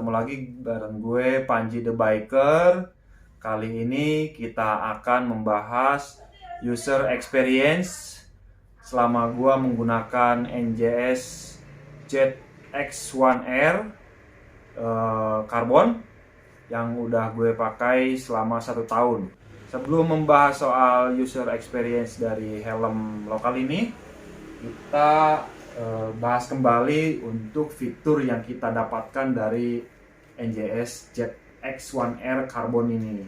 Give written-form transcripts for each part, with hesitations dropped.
ketemu lagi bareng gue Panji The Biker. Kali ini kita akan membahas user experience selama gue menggunakan NJS ZX1R Carbon yang udah gue pakai selama 1 tahun. Sebelum membahas soal user experience dari helm lokal ini, kita bahas kembali untuk fitur yang kita dapatkan dari NJS ZX1R Carbon ini.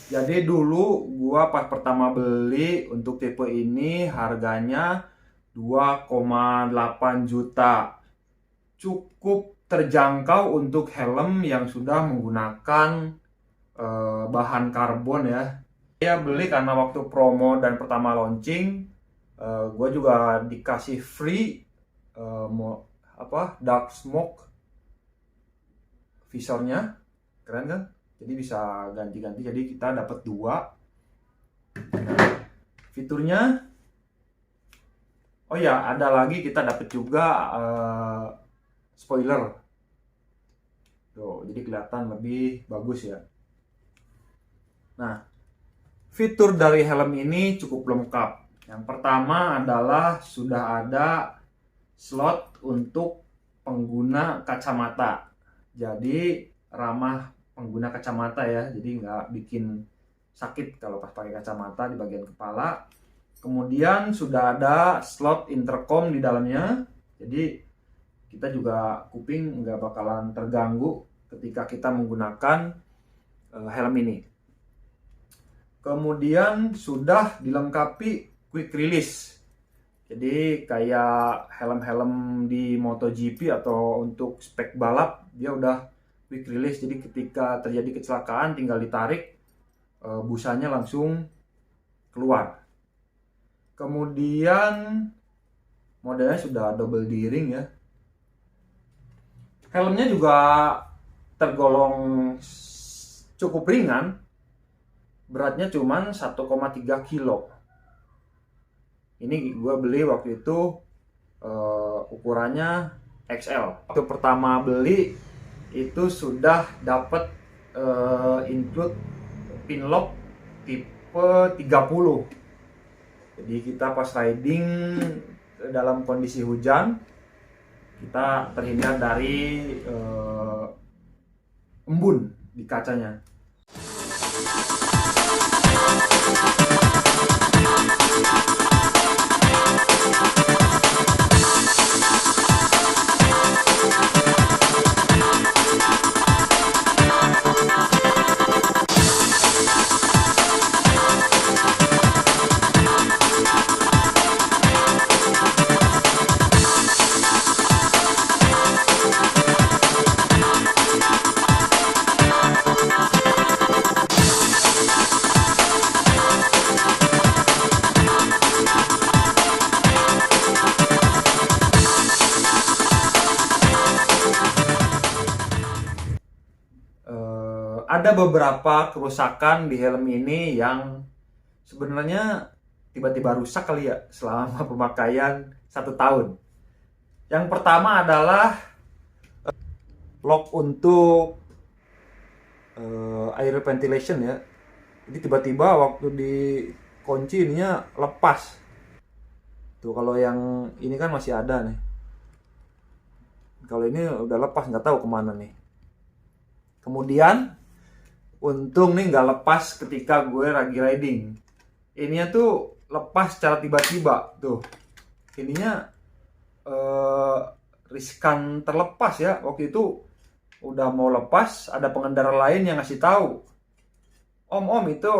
Jadi dulu gua pas pertama beli untuk tipe ini harganya 2,8 juta. Cukup terjangkau untuk helm yang sudah menggunakan bahan karbon ya. Saya beli karena waktu promo dan pertama launching, gue juga dikasih free dark smoke visornya, keren kan? Jadi bisa ganti-ganti, jadi kita dapat 2 fiturnya. Oh ya, ada lagi kita dapat juga spoiler. Tuh, jadi kelihatan lebih bagus ya. Nah, fitur dari helm ini cukup lengkap. Yang pertama adalah sudah ada slot untuk pengguna kacamata. Jadi ramah pengguna kacamata ya. Jadi nggak bikin sakit kalau pas pakai kacamata di bagian kepala. Kemudian sudah ada slot intercom di dalamnya. Jadi kita juga kuping nggak bakalan terganggu ketika kita menggunakan helm ini. Kemudian sudah dilengkapi quick release. Jadi kayak helm-helm di MotoGP atau untuk spek balap, dia udah quick release. Jadi ketika terjadi kecelakaan tinggal ditarik, busanya langsung keluar. Kemudian modelnya sudah double D-ring ya. Helmnya juga tergolong cukup ringan. Beratnya cuma 1,3 kilo. Ini gue beli waktu itu ukurannya XL. Waktu pertama beli itu sudah dapat include pin lock tipe 30. Jadi kita pas riding dalam kondisi hujan, kita terhindar dari embun di kacanya. Ada beberapa kerusakan di helm ini yang sebenarnya tiba-tiba rusak kali ya selama pemakaian 1 tahun. Yang pertama adalah lock untuk air ventilation ya. Jadi tiba-tiba waktu dikunci ininya lepas. Tuh kalau yang ini kan masih ada nih. Kalau ini udah lepas, nggak tahu kemana nih. Kemudian untung nih nggak lepas ketika gue lagi riding. Ininya tuh lepas secara tiba-tiba tuh. Ininya riskan terlepas ya. Waktu itu udah mau lepas, ada pengendara lain yang ngasih tahu, Om itu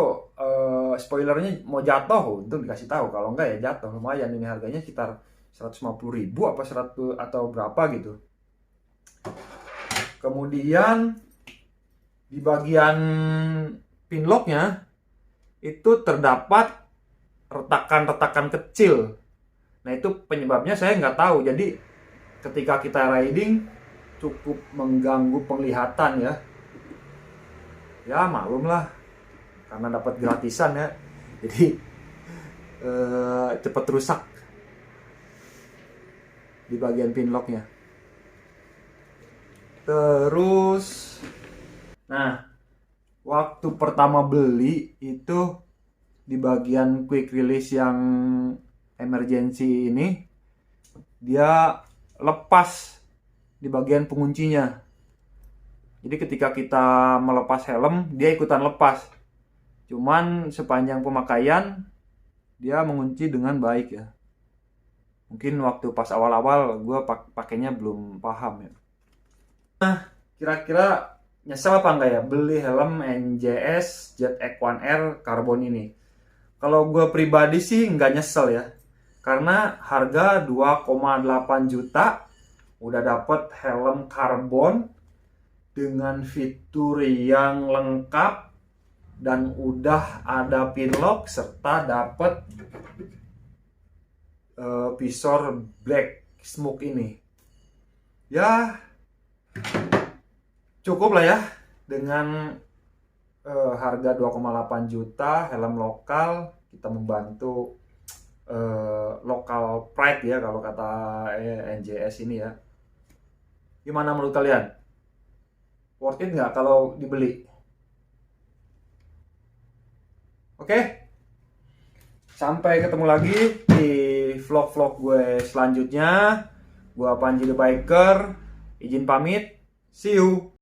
spoilernya mau jatuh. Untung dikasih tahu, kalau enggak ya jatuh. Lumayan, ini harganya sekitar 150.000 apa 100 atau berapa gitu. Kemudian di bagian pin locknya itu terdapat retakan-retakan kecil. Nah itu penyebabnya saya nggak tahu. Jadi ketika kita riding cukup mengganggu penglihatan ya. Ya maklum lah, karena dapat gratisan ya. Jadi cepat rusak di bagian pin locknya. Terus, nah, waktu pertama beli itu di bagian quick release yang emergency ini, dia lepas di bagian penguncinya. Jadi ketika kita melepas helm, dia ikutan lepas. Cuman sepanjang pemakaian, dia mengunci dengan baik ya. Mungkin waktu pas awal-awal gue pakainya belum paham ya. Nah, kira-kira nyesel apa enggak ya beli helm NJS ZX1R karbon ini? Kalau gue pribadi sih nggak nyesel ya. Karena harga 2,8 juta udah dapet helm karbon dengan fitur yang lengkap dan udah ada pin lock serta dapet visor black smoke ini. Ya cukup lah ya dengan harga 2,8 juta helm lokal, kita membantu lokal pride ya kalau kata NJS ini ya. Gimana menurut kalian? Worth it nggak kalau dibeli? Oke, sampai ketemu lagi di vlog-vlog gue selanjutnya. Gue Panji the Biker, izin pamit, see you.